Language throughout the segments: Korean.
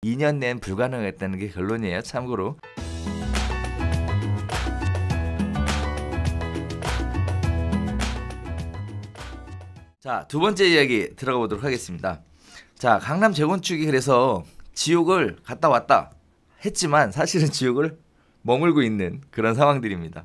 2년 내엔 불가능했다는 게 결론이에요. 참고로. 자, 두 번째 이야기 들어가 보도록 하겠습니다. 자, 강남 재건축이 그래서 지옥을 갔다 왔다 했지만 사실은 지옥을 머물고 있는 그런 상황들입니다.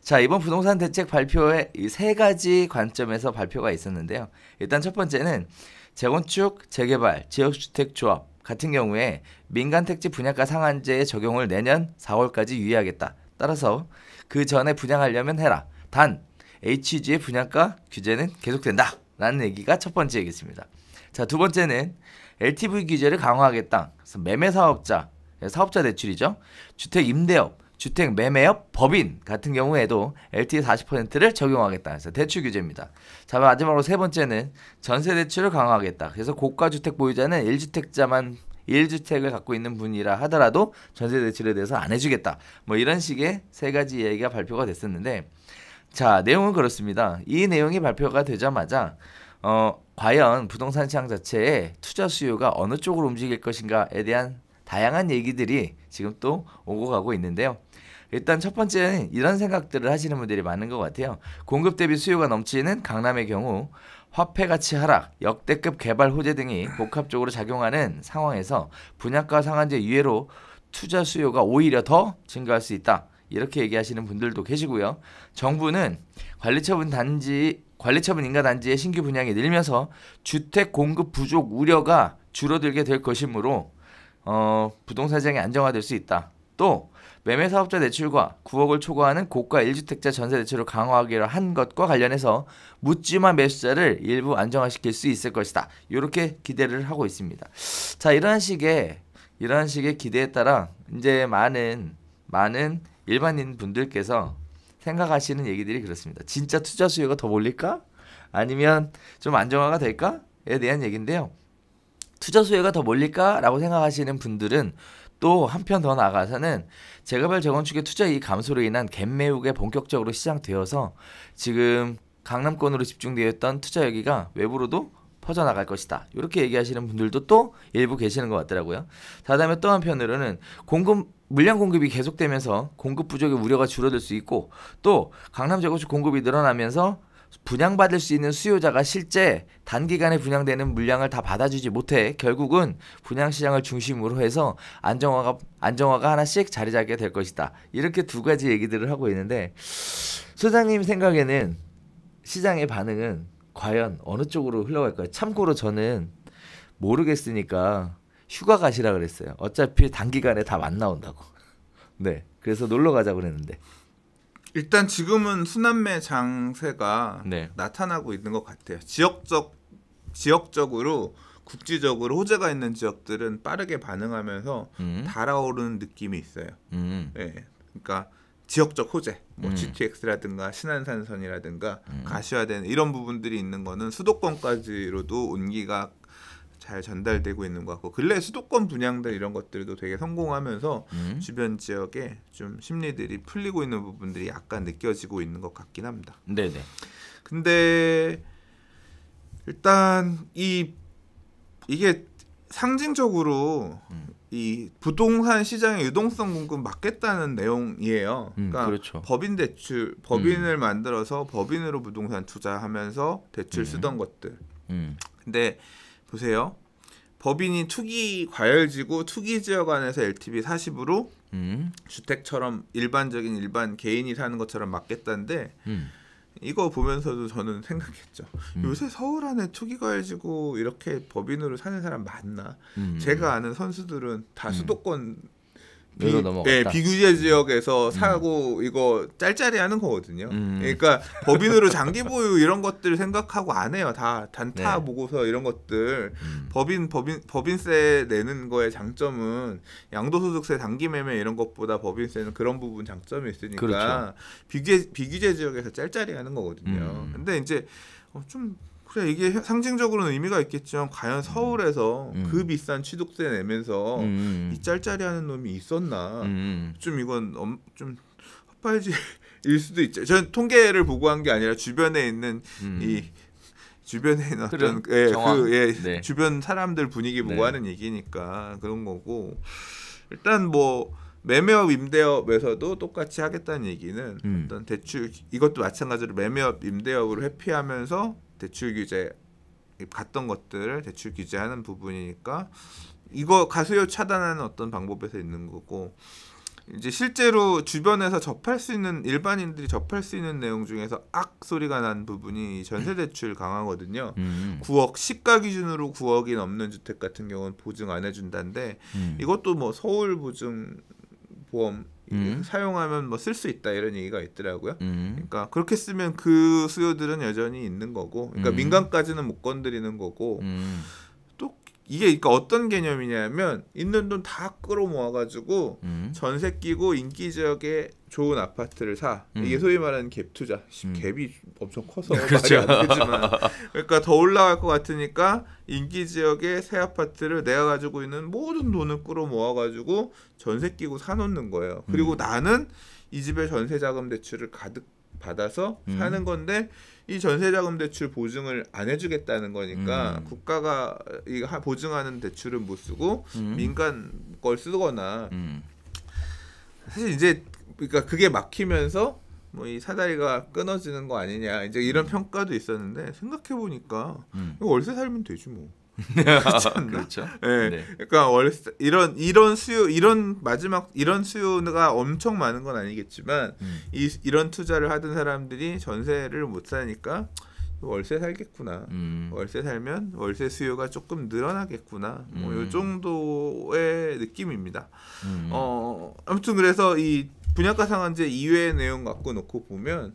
자, 이번 부동산 대책 발표에 이 세 가지 관점에서 발표가 있었는데요. 일단 첫 번째는 재건축, 재개발, 지역주택조합 같은 경우에 민간택지 분양가 상한제의 적용을 내년 4월까지 유예하겠다. 따라서 그 전에 분양하려면 해라. 단 HG의 분양가 규제는 계속된다. 라는 얘기가 첫 번째 얘기였습니다. 자, 두 번째는 LTV 규제를 강화하겠다. 그래서 매매사업자, 사업자 대출이죠. 주택 임대업, 주택 매매업 법인 같은 경우에도 LTV 40%를 적용하겠다. 그래서 대출 규제입니다. 자, 마지막으로 세 번째는 전세 대출을 강화하겠다. 그래서 고가 주택 보유자는 1주택자만 1주택을 갖고 있는 분이라 하더라도 전세 대출에 대해서 안 해주겠다. 뭐 이런 식의 세 가지 얘기가 발표가 됐었는데, 자, 내용은 그렇습니다. 이 내용이 발표가 되자마자 과연 부동산 시장 자체의 투자 수요가 어느 쪽으로 움직일 것인가에 대한 다양한 얘기들이 지금 또 오고 가고 있는데요. 일단 첫 번째는 이런 생각들을 하시는 분들이 많은 것 같아요. 공급 대비 수요가 넘치는 강남의 경우 화폐 가치 하락, 역대급 개발 호재 등이 복합적으로 작용하는 상황에서 분양가 상한제 유예로 투자 수요가 오히려 더 증가할 수 있다. 이렇게 얘기하시는 분들도 계시고요. 정부는 관리처분 인가 단지의 신규 분양이 늘면서 주택 공급 부족 우려가 줄어들게 될 것이므로 부동산 시장이 안정화될 수 있다. 또 매매사업자 대출과 9억을 초과하는 고가 1주택자 전세 대출을 강화하기로 한 것과 관련해서 묻지마 매수자를 일부 안정화시킬 수 있을 것이다. 이렇게 기대를 하고 있습니다. 자, 이러한 식의 기대에 따라 이제 많은 일반인 분들께서 생각하시는 얘기들이 그렇습니다. 진짜 투자 수요가 더 몰릴까? 아니면 좀 안정화가 될까?에 대한 얘기인데요. 투자 수요가 더 몰릴까? 라고 생각하시는 분들은 또 한편 더 나아가서는 재개발 재건축의 투자 이익 감소로 인한 갭 매우가 본격적으로 시작되어서 지금 강남권으로 집중되어 있던 투자 여기가 외부로도 퍼져나갈 것이다. 이렇게 얘기하시는 분들도 또 일부 계시는 것 같더라고요. 그다음에 또 한편으로는 물량 공급이 계속되면서 공급 부족의 우려가 줄어들 수 있고, 또 강남 재건축 공급이 늘어나면서 분양받을 수 있는 수요자가 실제 단기간에 분양되는 물량을 다 받아주지 못해 결국은 분양시장을 중심으로 해서 안정화가 하나씩 자리 잡게 될 것이다. 이렇게 두 가지 얘기들을 하고 있는데, 소장님 생각에는 시장의 반응은 과연 어느 쪽으로 흘러갈까요? 참고로 저는 모르겠으니까 휴가 가시라 그랬어요. 어차피 단기간에 다 안 나온다고. 네, 그래서 놀러 가자고 그랬는데. 일단 지금은 순환매 장세가 네. 나타나고 있는 것 같아요. 지역적으로 국지적으로 호재가 있는 지역들은 빠르게 반응하면서 달아오르는 느낌이 있어요. 네, 그러니까 지역적 호재, 뭐 GTX라든가 신안산선이라든가 가시화되는 이런 부분들이 있는 거는 수도권까지로도 온기가 잘 전달되고 있는 것 같고, 근래 수도권 분양들 이런 것들도 되게 성공하면서 주변 지역에 좀 심리들이 풀리고 있는 부분들이 약간 느껴지고 있는 것 같긴 합니다. 네네. 근데 일단 이게 상징적으로 이 부동산 시장의 유동성 공급 막겠다는 내용이에요. 그러니까 그렇죠. 법인을 만들어서 법인으로 부동산 투자하면서 대출 쓰던 것들. 근데 보세요. 법인이 투기 과열지구 투기 지역 안에서 LTV 40으로 주택처럼 일반 개인이 사는 것처럼 막겠다는데, 이거 보면서도 저는 생각했죠. 요새 서울 안에 투기 과열지구 이렇게 법인으로 사는 사람 많나? 제가 아는 선수들은 다 수도권 비규제 지역에서 사고 이거 짤짤이 하는 거거든요. 그러니까 법인으로 장기 보유 이런 것들 생각하고 안 해요. 다 단타 네. 보고서 이런 것들. 법인세 내는 거의 장점은 양도소득세 단기 매매 이런 것보다 법인세는 그런 부분 장점이 있으니까 그렇죠. 비규제 지역에서 짤짤이 하는 거거든요. 근데 이제 좀 그래, 이게 상징적으로는 의미가 있겠지만 과연 서울에서 그 비싼 취득세 내면서 이 짤짤이 하는 놈이 있었나? 좀 이건 좀 헛발질일 수도 있죠. 저는 통계를 보고 한 게 아니라 주변에 있는 이 주변에 있는 어떤 정황. 네. 주변 사람들 분위기 보고 네. 하는 얘기니까 그런 거고 일단 뭐 매매업 임대업에서도 똑같이 하겠다는 얘기는 어떤 대출 이것도 마찬가지로 매매업 임대업으로 회피하면서 대출 규제 갔던 것들을 대출 규제하는 부분이니까 이거 가수요 차단하는 어떤 방법에서 있는 거고 이제 실제로 주변에서 접할 수 있는 일반인들이 접할 수 있는 내용 중에서 악 소리가 난 부분이 전세 대출 강화거든요. 9억 시가 기준으로 9억이 넘는 주택 같은 경우는 보증 안 해준다는데 이것도 뭐 서울 보증 보험 사용하면 뭐 쓸 수 있다 이런 얘기가 있더라고요. 그러니까 그렇게 쓰면 그 수요들은 여전히 있는 거고, 그러니까 민간까지는 못 건드리는 거고. 또 이게 그러니까 어떤 개념이냐면 있는 돈 다 끌어모아가지고 전세 끼고 인기 지역에 좋은 아파트를 사. 이게 소위 말하는 갭 투자. 갭이 엄청 커서 그렇죠. 말이 안 되지만, 그러니까 더 올라갈 것 같으니까 인기 지역의 새 아파트를 내가 가지고 있는 모든 돈을 끌어모아가지고 전세 끼고 사놓는 거예요. 그리고 나는 이 집에 전세자금 대출을 가득 받아서 사는 건데 이 전세자금 대출 보증을 안 해주겠다는 거니까 국가가 이 보증하는 대출은 못 쓰고 민간 걸 쓰거나 사실 이제 그러니까 그게 막히면서 뭐 이 사다리가 끊어지는 거 아니냐 이제 이런 평가도 있었는데 생각해 보니까 월세 살면 되지 뭐. 그렇지 않나? 그렇죠. 네. 네. 그러니까 월세 이런 수요 이런 수요가 엄청 많은 건 아니겠지만 이런 투자를 하던 사람들이 전세를 못 사니까 월세 살겠구나. 월세 살면 월세 수요가 조금 늘어나겠구나. 뭐 이 정도의 느낌입니다. 아무튼 그래서 이 분양가 상한제 이외의 내용 갖고 놓고 보면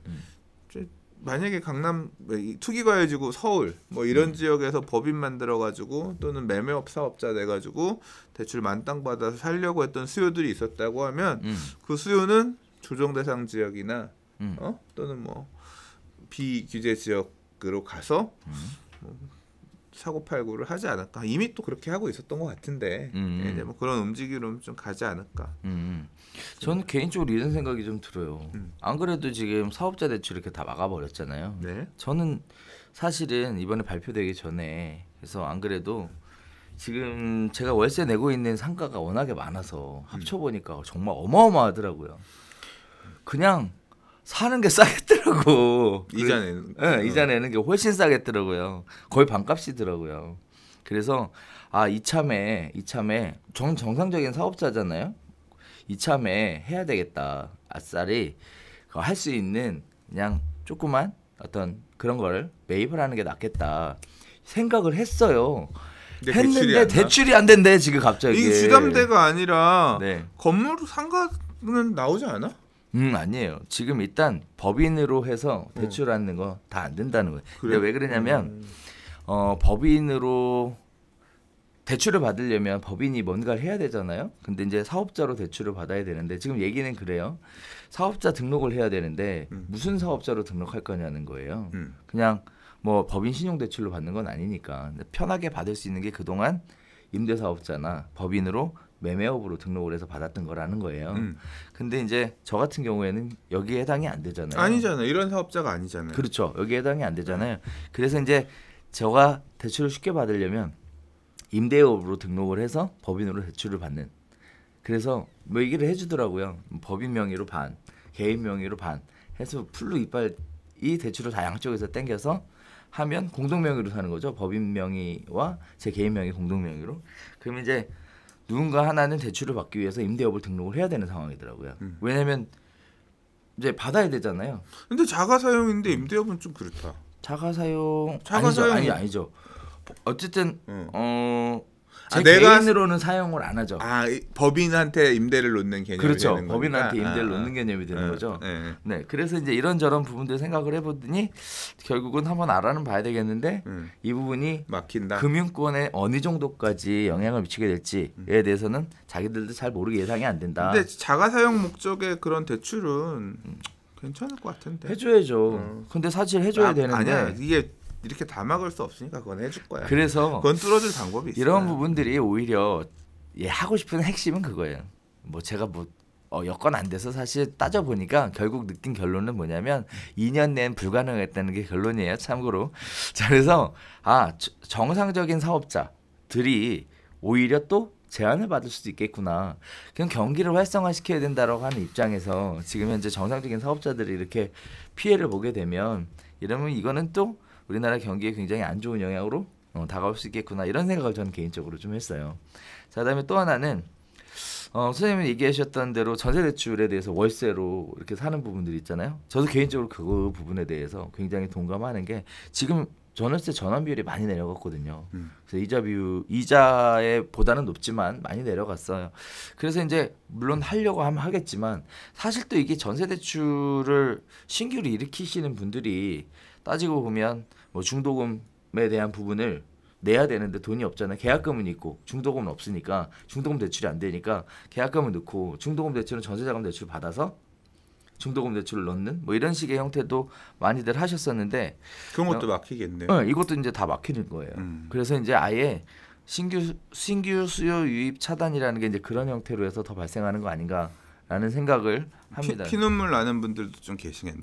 만약에 강남 투기과열지구 서울 뭐 이런 지역에서 법인 만들어 가지고 또는 매매업 사업자 내 가지고 대출 만땅 받아서 살려고 했던 수요들이 있었다고 하면 그 수요는 조정 대상 지역이나 또는 뭐 비규제 지역으로 가서 뭐 사고팔고를 하지 않을까. 이미 또 그렇게 하고 있었던 것 같은데 이제 뭐 그런 움직임으로 좀 가지 않을까. 저는 개인적으로 이런 생각이 좀 들어요. 안 그래도 지금 사업자 대출 이렇게 다 막아버렸잖아요. 네. 저는 사실은 이번에 발표되기 전에 그래서 안 그래도 지금 제가 월세 내고 있는 상가가 워낙에 많아서 합쳐보니까 정말 어마어마하더라고요. 그냥 사는 게 싸겠더라고. 이자 내는. 네, 이자 내는 게 훨씬 싸겠더라고요. 거의 반값이더라고요. 그래서 이참에 정상적인 사업자잖아요. 이참에 해야 되겠다. 아싸리 할 수 있는 그냥 조그만 어떤 그런 걸 매입을 하는 게 낫겠다 생각을 했어요. 했는데 대출이 안 된대 지금 갑자기. 이게 주담대가 아니라 네. 건물 상가는 나오지 않아? 아니에요. 지금 일단 법인으로 해서 대출하는 거 다 안 된다는 거예요. 그래? 왜 그러냐면 법인으로 대출을 받으려면 법인이 뭔가를 해야 되잖아요. 근데 이제 사업자로 대출을 받아야 되는데 지금 얘기는 그래요. 사업자 등록을 해야 되는데 무슨 사업자로 등록할 거냐는 거예요. 그냥 뭐 법인 신용대출로 받는 건 아니니까 편하게 받을 수 있는 게 그동안 임대사업자나 법인으로 매매업으로 등록을 해서 받았던 거라는 거예요. 근데 이제 저 같은 경우에는 여기에 해당이 안 되잖아요. 아니잖아요. 이런 사업자가 아니잖아요. 그렇죠. 여기에 해당이 안 되잖아요. 그래서 이제 저가 대출을 쉽게 받으려면 임대업으로 등록을 해서 법인으로 대출을 받는. 그래서 뭐 얘기를 해주더라고요. 법인 명의로 반, 개인 명의로 반 해서 풀로 이 대출을 다 양쪽에서 땡겨서 하면 공동 명의로 사는 거죠. 법인 명의와 제 개인 명의 공동 명의로. 그럼 이제 누군가 하나는 대출을 받기 위해서 임대업을 등록을 해야 되는 상황이더라고요. 왜냐하면 이제 받아야 되잖아요. 근데 자가 사용인데 임대업은 좀 그렇다. 자가 사용 아니죠. 어쨌든 제 개인으로는 사용을 안 하죠. 법인한테 임대를 놓는 개념이 그렇죠. 되는 법인한테 임대를 놓는 개념이 되는 거죠. 네. 그래서 이제 이런저런 부분들 생각을 해보더니 결국은 한번 알아는 봐야 되겠는데 이 부분이 막힌다. 금융권에 어느 정도까지 영향을 미치게 될지에 대해서는 자기들도 잘 모르게 예상이 안 된다. 근데 자가 사용 목적의 그런 대출은 괜찮을 것 같은데. 해줘야죠. 근데 사실 해줘야 되는데. 아니야. 이게 이렇게 다 막을 수 없으니까 그건 해줄 거야. 그래서 그건 뚫어줄 방법이 있어. 이런 부분들이 오히려 하고 싶은 핵심은 그거예요. 뭐 제가 여건 안 돼서 사실 따져보니까 결국 느낀 결론은 뭐냐면 2년 내엔 불가능했다는 게 결론이에요. 참고로. 자, 그래서 정상적인 사업자들이 오히려 또 제한을 받을 수도 있겠구나. 그냥 경기를 활성화시켜야 된다라고 하는 입장에서 지금 현재 정상적인 사업자들이 이렇게 피해를 보게 되면 이러면 이거는 또 우리나라 경기에 굉장히 안 좋은 영향으로 다가올 수 있겠구나 이런 생각을 저는 개인적으로 좀 했어요. 자, 그다음에 또 하나는 선생님이 얘기하셨던 대로 전세대출에 대해서 월세로 이렇게 사는 부분들이 있잖아요. 저도 개인적으로 그 부분에 대해서 굉장히 동감하는 게 지금 전월세 전환 비율이 많이 내려갔거든요. 그래서 이자에 보다는 높지만 많이 내려갔어요. 그래서 이제 물론 하려고 하면 하겠지만 사실 또 이게 전세 대출을 신규로 일으키시는 분들이 따지고 보면 뭐 중도금에 대한 부분을 내야 되는데 돈이 없잖아요. 계약금은 있고 중도금은 없으니까 중도금 대출이 안 되니까 계약금을 넣고 중도금 대출은 전세자금 대출을 받아서 중도금 대출을 넣는 뭐 이런 식의 형태도 많이들 하셨었는데 그런 것도 막히겠네. 이것도 이제 다 막히는 거예요. 그래서 이제 아예 신규 수요 유입 차단이라는 게 이제 그런 형태로 해서 더 발생하는 거 아닌가라는 생각을 합니다. 피눈물 나는 분들도 좀 계시겠네.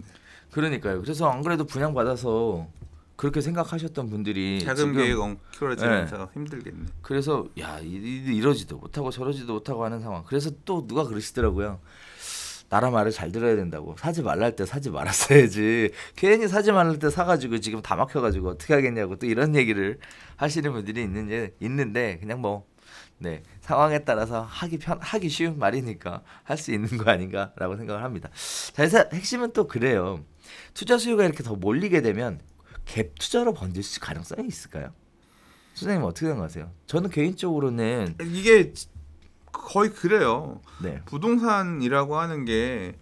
그러니까요. 그래서 안 그래도 분양 받아서 그렇게 생각하셨던 분들이 자금 계획 엉켜지면서 힘들겠네. 그래서 이러지도 못하고 저러지도 못하고 하는 상황. 그래서 또 누가 그러시더라고요. 나라 말을 잘 들어야 된다고. 사지 말라 할 때 사지 말았어야지. 괜히 사지 말라 할 때 사가지고 지금 다 막혀가지고 어떻게 하겠냐고 또 이런 얘기를 하시는 분들이 있는데 그냥 뭐 상황에 따라서 하기 쉬운 말이니까 할 수 있는 거 아닌가라고 생각을 합니다. 자, 그래서 핵심은 또 그래요. 투자 수요가 이렇게 더 몰리게 되면 갭 투자로 번질 가능성이 있을까요? 선생님 어떻게 생각하세요? 저는 개인적으로는 이게 거의 그래요. 네. 부동산이라고 하는 게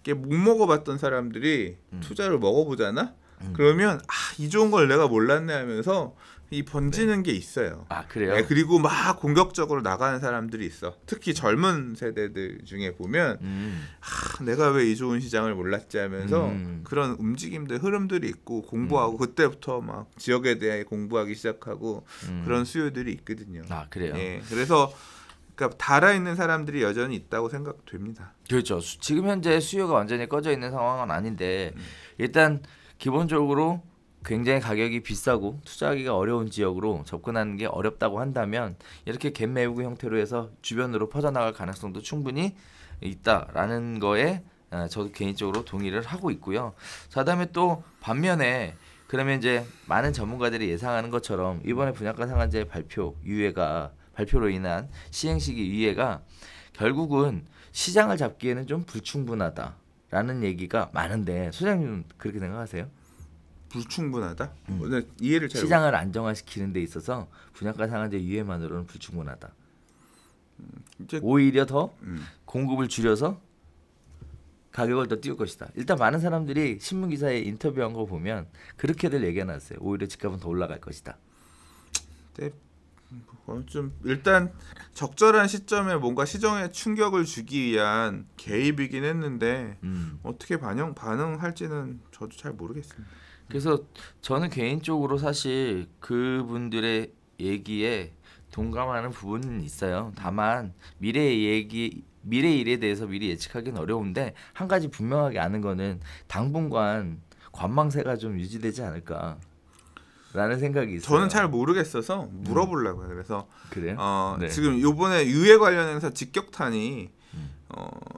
못 먹어봤던 사람들이 투자를 먹어보잖아. 그러면 이 좋은 걸 내가 몰랐네 하면서 이 번지는 게 있어요. 그래요? 네, 그리고 막 공격적으로 나가는 사람들이 있어. 특히 젊은 세대들 중에 보면 내가 왜 이 좋은 시장을 몰랐지 하면서 그런 움직임들 흐름들이 있고 공부하고 그때부터 막 지역에 대해 공부하기 시작하고 그런 수요들이 있거든요. 그래요? 예, 그래서 그러니까 달아있는 사람들이 여전히 있다고 생각됩니다. 그렇죠. 지금 현재 수요가 완전히 꺼져 있는 상황은 아닌데 일단 기본적으로 굉장히 가격이 비싸고 투자하기가 어려운 지역으로 접근하는 게 어렵다고 한다면 이렇게 갭 메우기 형태로 해서 주변으로 퍼져나갈 가능성도 충분히 있다라는 거에 저도 개인적으로 동의를 하고 있고요. 자, 그다음에 또 반면에 그러면 이제 많은 전문가들이 예상하는 것처럼 이번에 분양가 상한제 발표로 인한 시행시기 유예가 결국은 시장을 잡기에는 좀 불충분하다라는 얘기가 많은데 소장님은 그렇게 생각하세요? 불충분하다? 이해를 잘 시장을 안정화시키는 데 있어서 분양가 상한제 유예만으로는 불충분하다. 오히려 더 공급을 줄여서 가격을 더 띄울 것이다. 일단 많은 사람들이 신문 기사에 인터뷰한 거 보면 그렇게들 얘기해놨어요. 오히려 집값은 더 올라갈 것이다. 네. 좀 일단 적절한 시점에 뭔가 시장에 충격을 주기 위한 개입이긴 했는데 어떻게 반응할지는 저도 잘 모르겠습니다. 그래서 저는 개인적으로 사실 그분들의 얘기에 동감하는 부분은 있어요. 다만 미래 일에 대해서 미리 예측하기는 어려운데 한 가지 분명하게 아는 거는 당분간 관망세가 좀 유지되지 않을까. 라는 생각이 있어요. 저는 잘 모르겠어서 물어보려고요. 그래서 그래요? 지금 이번에 유예 관련해서 직격탄이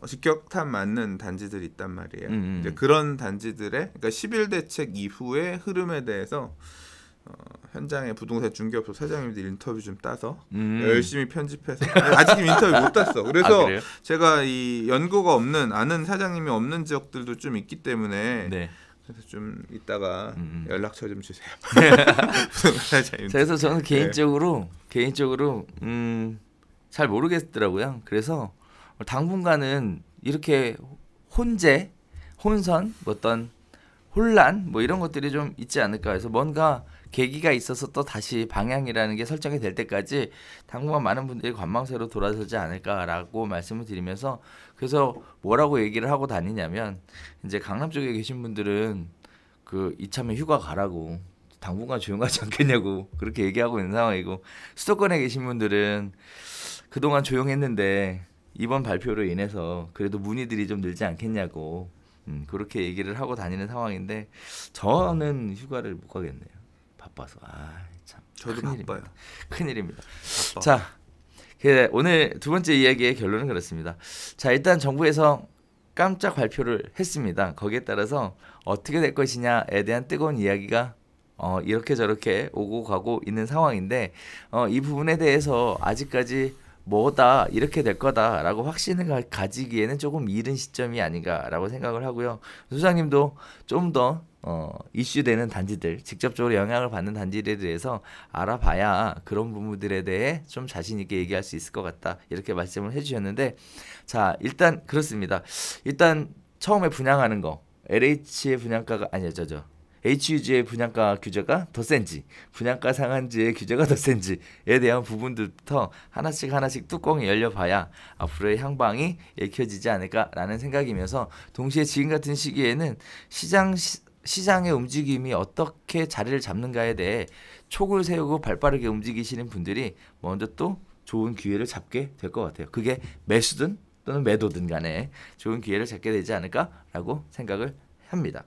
직격탄 맞는 단지들이 있단 말이에요. 이제 그런 단지들의 그러니까 10일 대책 이후의 흐름에 대해서 현장의 부동산 중개업소 사장님들 인터뷰 좀 따서 열심히 편집해서 아직 인터뷰 못 땄어. 그래서 제가 이 연고가 없는 아는 사장님이 없는 지역들도 좀 있기 때문에 그래서 좀 이따가 연락처 좀 주세요. 그래서 저는 개인적으로 잘 모르겠더라고요. 그래서 당분간은 이렇게 혼선, 어떤 혼란 뭐 이런 것들이 좀 있지 않을까 해서 뭔가 계기가 있어서 또 다시 방향이라는 게 설정이 될 때까지 당분간 많은 분들이 관망세로 돌아서지 않을까라고 말씀을 드리면서 그래서 뭐라고 얘기를 하고 다니냐면 이제 강남 쪽에 계신 분들은 그 이참에 휴가 가라고 당분간 조용하지 않겠냐고 그렇게 얘기하고 있는 상황이고 수도권에 계신 분들은 그동안 조용했는데 이번 발표로 인해서 그래도 문의들이 좀 늘지 않겠냐고 그렇게 얘기를 하고 다니는 상황인데 저는 휴가를 못 가겠네요. 바빠서. 참. 저도 큰일입니다. 바빠요. 큰일입니다. 바빠. 자, 오늘 두 번째 이야기의 결론은 그렇습니다. 자, 일단 정부에서 깜짝 발표를 했습니다. 거기에 따라서 어떻게 될 것이냐에 대한 뜨거운 이야기가 이렇게 저렇게 오고 가고 있는 상황인데 이 부분에 대해서 아직까지 뭐다 이렇게 될 거다라고 확신을 가지기에는 조금 이른 시점이 아닌가라고 생각을 하고요. 소장님도 좀 더 이슈되는 단지들, 직접적으로 영향을 받는 단지들에 대해서 알아봐야 그런 부분들에 대해 좀 자신 있게 얘기할 수 있을 것 같다 이렇게 말씀을 해주셨는데, 자 일단 그렇습니다. 일단 처음에 분양하는 거 LH의 분양가가 아니요 HUG의 분양가 규제가 더 센지 분양가 상한제의 규제가 더 센지에 대한 부분들부터 하나씩 뚜껑이 열려봐야 앞으로의 향방이 읽혀지지 않을까라는 생각이면서, 동시에 지금 같은 시기에는 시장의 움직임이 어떻게 자리를 잡는가에 대해 촉을 세우고 발빠르게 움직이시는 분들이 먼저 또 좋은 기회를 잡게 될 것 같아요. 그게 매수든 또는 매도든 간에 좋은 기회를 잡게 되지 않을까라고 생각을 합니다.